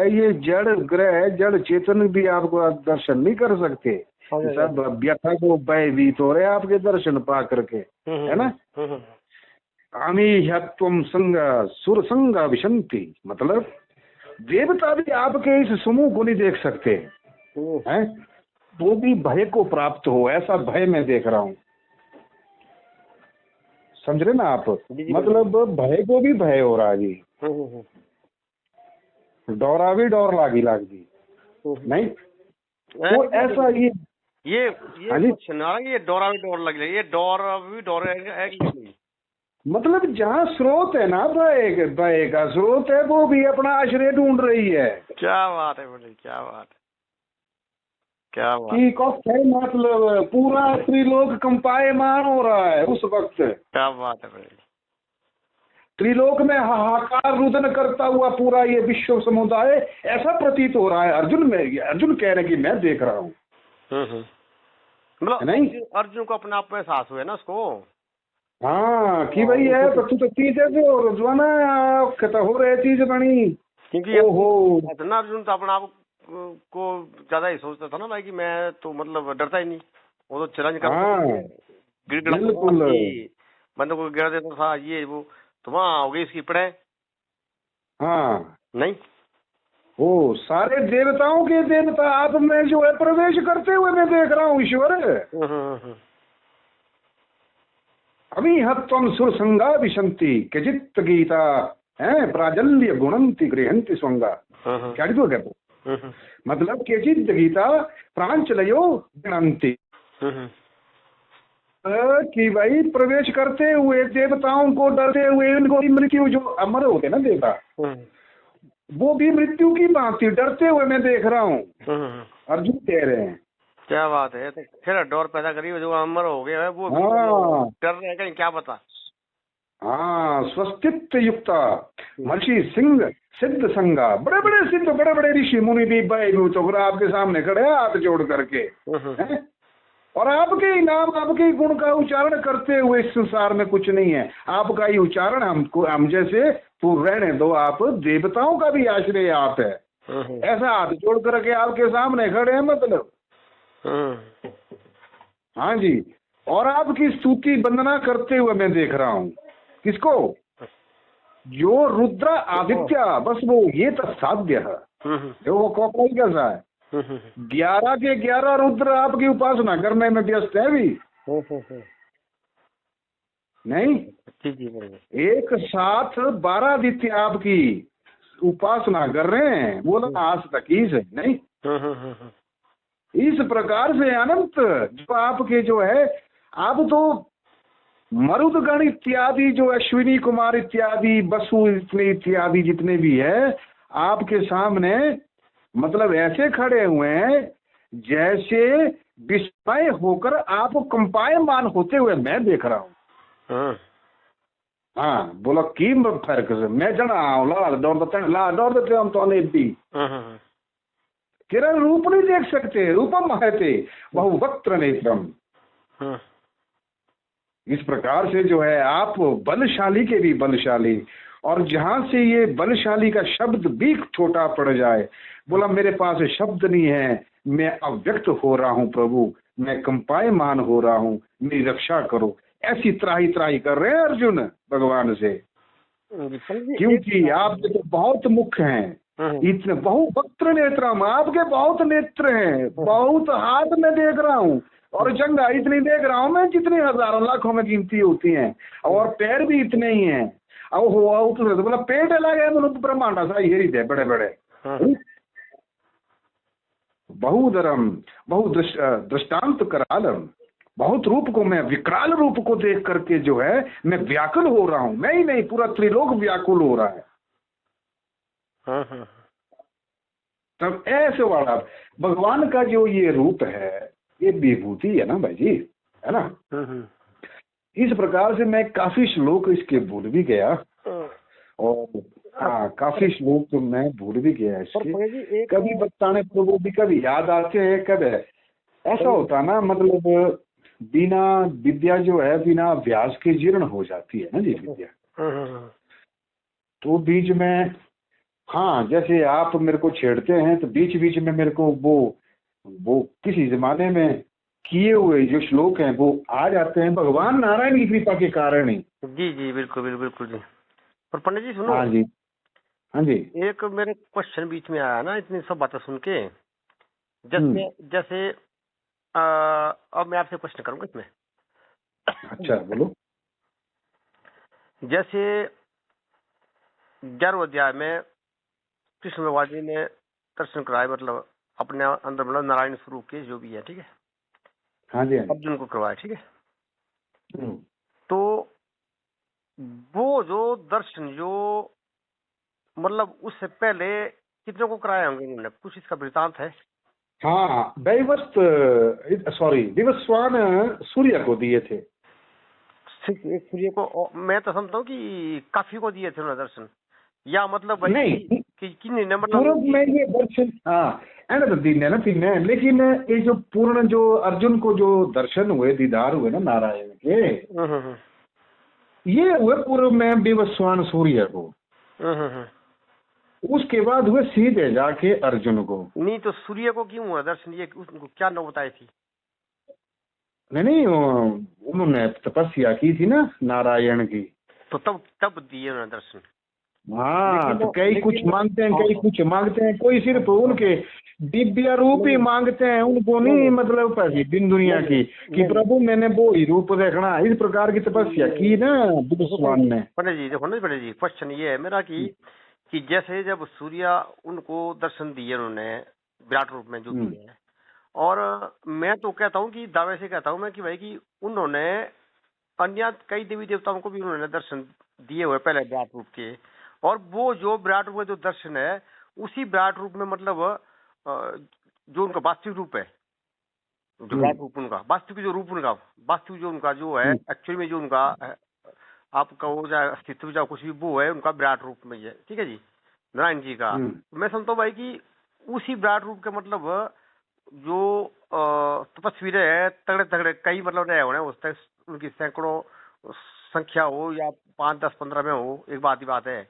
है ये जड़ ग्रह जड़ चेतन भी आपको दर्शन नहीं कर सकते। सब व्यथा को भयभीत हो रहे आपके दर्शन पा करके, है ना। आमीह्यत्वम संग सुर संग विशंति, मतलब देवता भी आपके इस समूह को नहीं देख सकते हैं, वो भी भय को प्राप्त हो, ऐसा भय मैं देख रहा हूँ। समझ रहे ना आप, मतलब भय को भी भय हो रहा जी, डोरा भी डोर लागी नहीं तो ऐसा ये कुछ ना, ये डोरा भी डोर लग रही है, डोरा भी डोर है। मतलब जहाँ स्रोत है ना, भय का स्रोत है, वो भी अपना आश्रय ढूंढ रही है। क्या बात है बोले, क्या बात है, क्या बात कि है, मतलब पूरा त्रिलोक कंपायमान हो रहा है उस वक्त। क्या बात है बोले, त्रिलोक में हाहाकार रुदन करता हुआ पूरा ये विश्व समुदाय ऐसा प्रतीत हो रहा है। अर्जुन कह रहे कि मैं देख रहा हूँ। मतलब नहीं, अर्जुन को अपने आप में एहसास हुआ ना उसको, हाँ कि भाई है तो तू तो चीज है और जो ना हो रहे चीज बनी, क्योंकि इतना अर्जुन तो अपना आप को ज्यादा ही सोचता था ना भाई कि मैं तो मतलब डरता ही नहीं, वो तो चैलेंज करता बंदे को गिरा देता था, ये वो तो वहाँ हो गई इसकी पढ़े। हाँ नहीं, वो सारे देवताओं के देवता आप में जो है प्रवेश करते हुए मैं देख रहा हूँ ईश्वर। अभी हत्वम सुर संगा विशंति केचित गीता है प्राजल्य गुणंति गृहंति स्वंगा। क्या कहते मतलब केचित गीता प्रांचलयो गणंति, कि भाई प्रवेश करते हुए देवताओं को डरते हुए इनको मृत्यु, जो अमर होते ना देवता, वो भी मृत्यु की भांति डरते हुए मैं देख रहा हूँ। अर्जुन कह रहे हैं क्या बात है, तो फिर डर पैदा करी जो अमर हो गया है वो डर रहे कहीं क्या पता। हाँ स्वस्तित्व युक्ता महर्षि सिंह सिद्ध संगा, बड़े बड़े सिद्ध बड़े बड़े ऋषि मुनि भी भयभूत आपके सामने खड़े हैं हाथ जोड़ करके, और आपके ही नाम आपके ही गुण का उच्चारण करते हुए इस संसार में कुछ नहीं है, आपका ही उच्चारण हमको हम जैसे तो रहने दो, आप देवताओं का भी आश्रय आप है, ऐसा हाथ जोड़ करके आपके सामने खड़े हैं मतलब। हाँ जी, और आपकी स्तुति वंदना करते हुए मैं देख रहा हूँ। किसको? जो रुद्र आदित्य, बस वो ये तो साध्य है जो वो कोई कैसा है 11 के 11 रुद्र आपकी उपासना करने में व्यस्त है भी नहीं, एक साथ 12 आदित्य आपकी उपासना कर रहे हैं, बोला आज तक ही से नहीं। इस प्रकार से अनंत जो आपके जो है, आप तो मरुदगण इत्यादि जो अश्विनी कुमार इत्यादि वसु इत्यादि जितने भी है आपके सामने, मतलब ऐसे खड़े हुए हैं जैसे विस्मय होकर आप कंपायमान होते हुए मैं देख रहा हूँ। हाँ बोला की फर्क से मैं जना डर देते हम तो भी किरण रूप नहीं देख सकते, रूपम महते बहुवक्त्र नेत्रम। इस प्रकार से जो है आप बलशाली के भी बलशाली, और जहां से ये बलशाली का शब्द भी छोटा पड़ जाए, बोला मेरे पास शब्द नहीं है, मैं अव्यक्त हो रहा हूँ प्रभु, मैं कंपायमान हो रहा हूँ, मेरी रक्षा करो। ऐसी त्राही त्राही कर रहे हैं अर्जुन भगवान से, क्योंकि आप तो बहुत मुख्य हैं, इतने बहुवक्त्र नेत्रम, आपके बहुत नेत्र हैं, बहुत हाथ में देख रहा हूँ, और जंगा इतनी देख रहा हूँ मैं जितनी हजारों लाखों में गिनती होती हैं, और पैर भी इतने ही हैं, अब हुआ तो बोला पेट लगे मतलब ब्रह्मांड सा हृदय बड़े बड़े बहुधरम दृष्टांत करालम, बहुत रूप को मैं विकराल रूप को देख करके जो है मैं व्याकुल हो रहा हूँ, मैं ही नहीं पूरा त्रिलोक व्याकुल हो रहा है। तब ऐसे वाला भगवान का जो ये रूप है, ये विभूति है ना भाई जी, है ना। इस प्रकार से मैं काफी श्लोक इसके भूल भी गया, और हाँ काफी श्लोक तो मैं भूल भी गया इसके, कभी बताने तो वो भी कभी याद आते हैं, कब ऐसा होता ना, मतलब बिना विद्या जो है बिना अभ्यास के जीर्ण हो जाती है ना जी विद्या, तो बीच में हाँ, जैसे आप मेरे को छेड़ते हैं तो बीच बीच में मेरे को वो किसी जमाने में किए हुए जो श्लोक हैं वो आ जाते हैं, भगवान नारायण की कृपा के कारण ही। जी जी बिल्कुल बिल्कुल बिल्कुल जी। पर पंडित जी सुनो, हाँ जी, हाँ जी। एक मेरे क्वेश्चन बीच में आया ना इतनी सब बातें सुन के। हम्म। जैसे जैसे अब मैं आपसे क्वेश्चन करूंगा इसमें। अच्छा, बोलो। जैसे 11वें अध्याय में कृष्ण भगवान जी ने दर्शन कराए, मतलब अपने अंदर मतलब नारायण स्वरूप के जो भी है, ठीक है, हाँ जी, हाँ जी। अर्जुन को करवाए, ठीक है। हम्म। तो वो जो दर्शन जो मतलब उससे पहले कितनों को कराए होंगे उन्होंने, कुछ इसका वृतांत है? हाँ, विवस्वान सूर्य को दिए थे। सिर्फ एक सूर्य को? मैं तो समझता हूँ कि काफी को दिए थे उन्होंने दर्शन, या मतलब भाई नहीं, कि किन्हीं ने पूर्व मतलब। में ये दर्शन, हाँ, एंड तो दिन है ना, तीन है, लेकिन ये जो पूर्ण जो अर्जुन को जो दर्शन हुए, दीदार हुए ना नारायण के, हम्म। ये हुए पूर्व में विवस्वान सूर्य को। हम्म। उसके बाद हुए सीधे जाके अर्जुन को। नहीं तो सूर्य को क्यों हुआ दर्शन, ये उनको क्या न बताई थी? नहीं नहीं, उन्होंने तपस्या की थी ना नारायण की। तो तब तब दिए उन्होंने दर्शन। हाँ, तो कई कुछ लेकिन मांगते हैं, कई कुछ मांगते हैं, कोई सिर्फ उनके दिव्य रूप ही मांगते हैं, उनको नहीं मतलब पैसे दिन दुनिया की कि प्रभु मैंने वो ही रूप देखना। इस प्रकार की तपस्या की ना विवस्वान ने। पंडित जी देखो ना, पंडित जी क्वेश्चन ये है मेरा कि जैसे जब सूर्य उनको दर्शन दिए उन्होंने विराट रूप में जो भी है, और मैं तो कहता हूँ कि दावे से कहता हूँ मैं कि भाई कि उन्होंने अन्य कई देवी देवताओं को भी उन्होंने दर्शन दिए हुए पहले विराट रूप के, और वो जो विराट रूप में जो दर्शन है उसी विराट रूप में मतलब जो उनका वास्तविक रूप है, जो विराट रूप उनका वास्तविक जो रूप उनका वास्तविक जो उनका जो है एक्चुअली में जो उनका आपका वो जाए अस्तित्व जाओ कुछ भी वो है उनका विराट रूप में ही है, ठीक है जी, नारायण जी का। मैं समझता हूँ भाई कि उसी विराट रूप के मतलब जो तपस्वी है तगड़े तगड़े कई मतलब रहे होने उस तक उनकी सैकड़ों संख्या हो या 5 10 15 में हो, एक बात ही बात है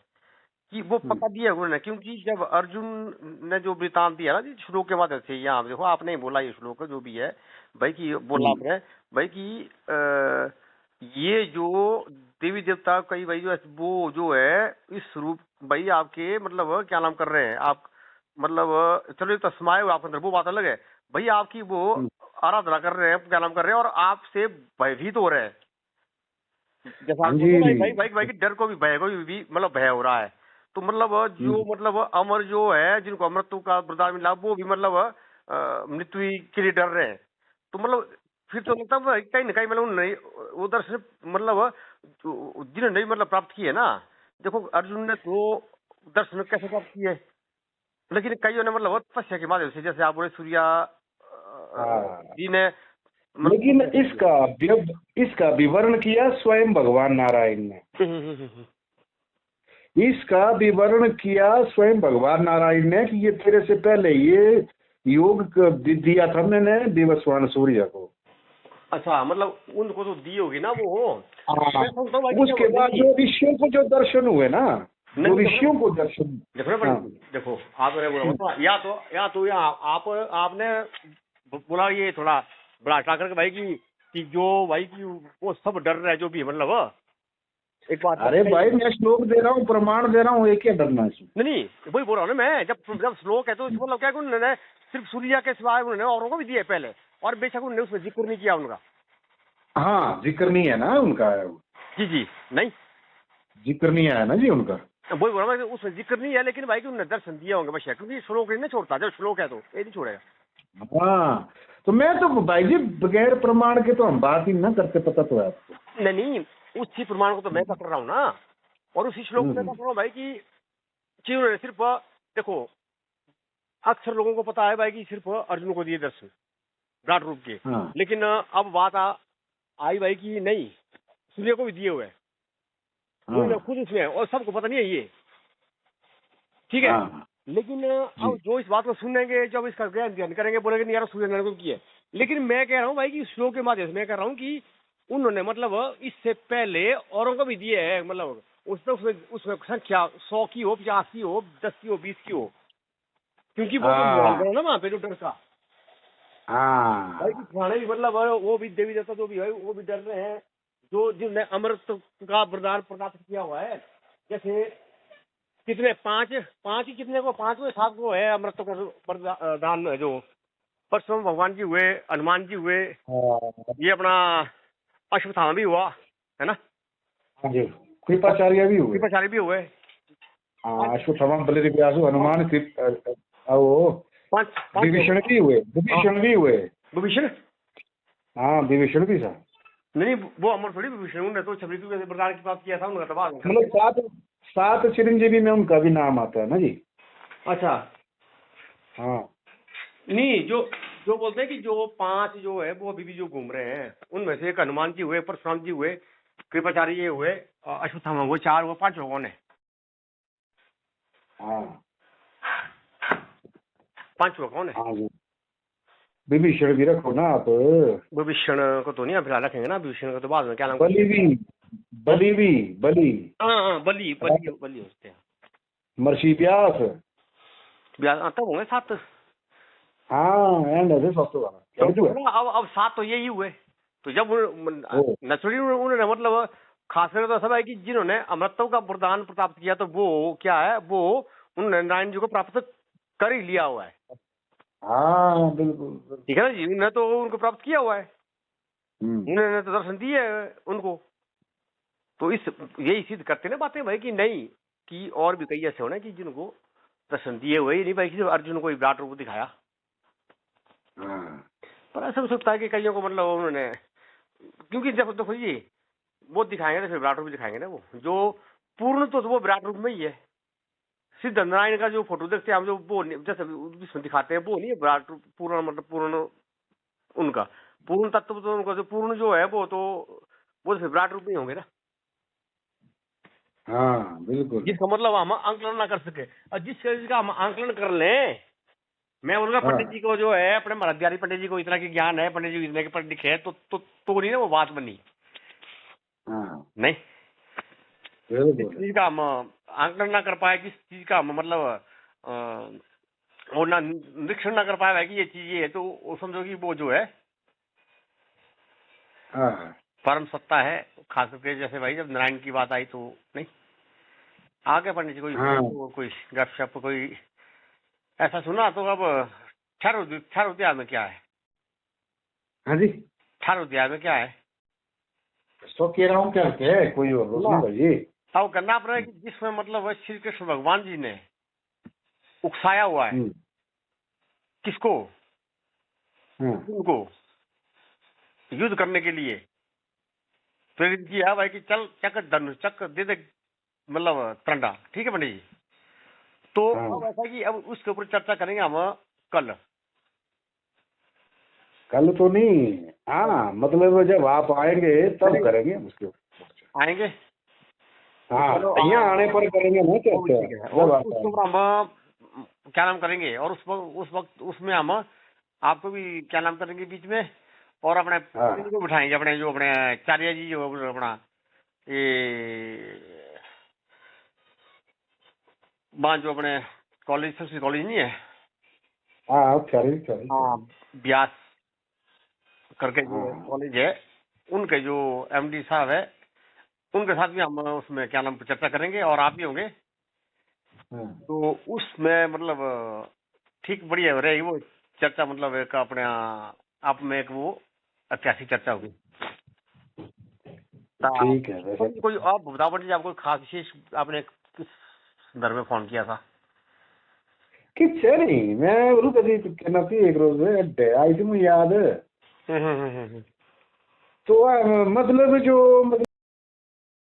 कि वो पक्का दिया उन्होंने, क्योंकि जब अर्जुन ने जो वृतांत दिया ना जी श्लोक के माध्यम से, यहाँ देखो आपने ही बोला ये श्लोक जो भी है भाई कि बोला आपने भाई कि ये जो देवी देवता कई भाई जो वो जो है इस रूप भाई आपके मतलब क्या नाम कर रहे हैं आप, मतलब चलो एक तो समाये हुए आपके अंदर वो बात अलग है भाई, आपकी वो आराधना कर रहे हैं, क्या नाम कर रहे हैं और आपसे भयभीत हो रहे हैं, जैसा आप बोल रहे भाई भाई भाई कि डर को भी भय को भी मतलब भय हो रहा है। तो मतलब जो मतलब अमर जो है जिनको अमृतत्व का वरदान मिला वो भी मतलब मृत्यु के लिए डर रहे हैं। तो मतलब फिर तो लगता है कहीं ना कहीं मतलब नहीं वो दर्शन मतलब जिन्होंने मतलब प्राप्त किए ना, देखो अर्जुन ने तो दर्शन कैसे प्राप्त किए, लेकिन कईयों ने मतलब तपस्या के माध्यम से, जैसे आप बोले सूर्या जी ने लेकिन इसका विवरण किया स्वयं भगवान नारायण ने। इसका विवरण किया स्वयं भगवान नारायण ने कि ये तेरे से पहले ये योग दिया था मैंने विवस्वान सूर्य को। अच्छा, मतलब उनको तो दी होगी ना वो। उसके बाद जो ऋषियों को जो दर्शन हुए ना, जो ऋषियों को दर्शन, देखो आपने बोला या तो आप आपने बोला ये थोड़ा बड़ा हटा करके भाई कि जो भाई की वो सब डर रहे जो भी मतलब एक बात। अरे भाई मैं श्लोक दे रहा हूँ, प्रमाण दे रहा हूँ, एक क्या डरना है? नहीं वही बोल रहा हूँ ना मैं, जब श्लोक है तो मतलब क्या उन्होंने सिर्फ सूर्य के सिवाय उन्होंने औरों को भी दिए पहले, और बेशक उन्होंने उसमें जिक्र नहीं किया उनका। हाँ, जिक्र नहीं है ना उनका। जी जी नहीं जिक्र नहीं आया ना जी उनका। वही बोल रहा हूँ उसमें जिक्र नहीं है, लेकिन भाई कि उन्होंने दर्शन दिया होंगे बस, क्योंकि श्लोक नहीं छोड़ता, जब श्लोक है तो ये नहीं छोड़ेगा। हाँ, तो मैं तो भाई जी बगैर प्रमाण के तो हम बात ही ना करते, पता तो है आपको। नहीं उसी प्रमाण को तो मैं पकड़ रहा हूँ ना, और उसी श्लोक में पकड़ रहा हूँ भाई की उन्होंने सिर्फ देखो अक्सर लोगों को पता है भाई कि सिर्फ अर्जुन को दिए दर्शन विराट रूप के, लेकिन अब बात आई भाई की नहीं सूर्य को भी दिए हुए खुद इसमें, और सबको पता नहीं है ये, ठीक है। लेकिन अब जो इस बात को सुनेंगे, जब इसका ज्ञान करेंगे बोलेंगे नहीं यार सूर्य ने को किया, लेकिन मैं कह रहा हूँ भाई कि श्लोक के माध्यम से मैं कह रहा हूँ कि उन्होंने मतलब इससे पहले औरों को भी दिए है, मतलब उसमें उसमें संख्या 100 की हो, 50 की हो, 10 की हो, 20 की हो, क्योंकि वो तो माहौल बना ना वहाँ पे, तो डर का भाई कि खाने भी मतलब वो भी देवी देवता जो भी है वो भी डर रहे हैं, जो जिनने अमृत का वरदान प्राप्त किया हुआ है। जैसे कितने 5 ही कितने को 5 को 7 को है अमृत का वरदान, जो परशुराम भगवान जी हुए, हनुमान जी हुए, ये अपना अश्वत्थामा भी हुआ है ना। हाँ जी, कृपाचार्य भी हुए, कृपाचार्य भी हुए। हाँ, अश्वत्थामा बलिर्व्यासु हनुमान विभीषण भी हुए, विभीषण भी हुए। विभीषण, हाँ विभीषण भी था। नहीं वो अमर थोड़ी विभीषण, उन्होंने तो छब्बीस के वरदान की बात किया था, उनका तबाह मतलब 7 चिरंजीवी में उनका भी नाम आता है ना जी। अच्छा हाँ, नहीं, जो बोलते हैं कि जो 5 जो है वो अभी भी जो घूम रहे हैं, उनमें से एक हनुमान जी हुए, परशुराम जी हुए, कृपाचार्य हुए, अश्वत्थामा हुए, 4 वो 5 कौन है? हाँ 5 कौन है? हाँ जी, विभीषण भी रखो ना आप। विभीषण को तो नहीं अभी रखेंगे ना, विभीषण को तो बाद में क्या नाम, बलि हाँ बलि होते हैं, महर्षि व्यास तब होंगे 7। हाँ एंड ऐसे सब तो अब 7 तो यही हुए। तो जब नेचुरली उन्होंने मतलब खासकर तो सब है कि जिन्होंने अमृतत्व का वरदान प्राप्त किया, तो वो क्या है, वो उन्होंने नारायण जी को प्राप्त कर ही लिया हुआ है। हाँ बिल्कुल, ठीक है ना जी, उन्होंने तो उनको प्राप्त किया हुआ है, उन्होंने तो दर्शन दिए उनको। तो इस यही सिद्ध करते ना बातें भाई कि नहीं, कि और भी कई ऐसे होने कि जिनको दर्शन दिए हुए ही नहीं भाई, कि अर्जुन को विराट रूप दिखाया। पर ऐसा हो सकता है कि कईयों को मतलब उन्होंने, क्योंकि जब देखो ये वो दिखाएंगे तो फिर विराट रूप दिखाएंगे ना, वो जो पूर्ण तो वो विराट रूप में ही है। सिद्ध नारायण का जो फोटो देखते हैं हम, जो वो जैसे जिसमें दिखाते हैं वो नहीं है विराट रूप पूर्ण, मतलब पूर्ण उनका पूर्ण तत्व, तो उनका जो पूर्ण जो है वो तो फिर विराट रूप में होंगे ना। हाँ बिल्कुल, जिसका मतलब हम आंकलन ना कर सके, और जिस चीज का हम आंकलन कर लें, मैं बोलूंगा पंडित जी को जो है, अपने महाराज पंडित जी को इतना की ज्ञान है, पंडित जी इतने के पढ़ लिखे है, तो नहीं ना वो बात बनी। नहीं, जिस चीज का हम आंकलन ना कर पाए, जिस चीज का हम मतलब वो ना निरीक्षण ना कर पाए कि ये चीज ये है, तो समझो कि वो जो है परम सत्ता है। खास करके जैसे भाई जब नारायण की बात आई तो नहीं आगे पंडित जी कोई गपशप कोई ऐसा सुना, तो अब क्षारोद्याय में क्या है? हाँ जी, क्षारोद्याय में क्या है? तो कह रहा हूँ क्या है कोई और भाई, अब करना पड़ रहा है कि जिसमें मतलब श्री कृष्ण भगवान जी ने उकसाया हुआ है किसको, उनको युद्ध करने के लिए प्रेरित किया भाई कि चल चक्र धनुष चक्र दे दे, मतलब टंडा। ठीक है पंडित जी, तो अब ऐसा कि अब उसके ऊपर चर्चा करेंगे हम कल तो नहीं, हाँ मतलब जब आप आएंगे तब करेंगे उसके ऊपर, आएंगे, हाँ यहाँ आने पर करेंगे ना चर्चा, और उसके ऊपर हम क्या नाम करेंगे, और उस वक्त उसमें हम आपको भी क्या नाम करेंगे बीच में, और अपने को बिठाएंगे, अपने जो अपने चार्य जी जो अपना ये जो अपने कॉलेज सबसे कॉलेज नहीं है, हाँ ब्यास करके जो कॉलेज है, उनके जो एमडी साहब है, उनके साथ भी हम उसमें क्या नाम चर्चा करेंगे, और आप भी होंगे। तो उसमें मतलब ठीक बढ़िया रहेगी वो चर्चा, मतलब एक अपने आप में एक वो ऐतिहासिक चर्चा होगी। ठीक है, वैसे कोई आप बताओ पंडित जी, आपको खास विशेष आपने किस संदर्भ में फोन किया था? किस नहीं, मैं बोलूँ कभी कहना थी एक रोज आई थी मुझे याद, तो मतलब जो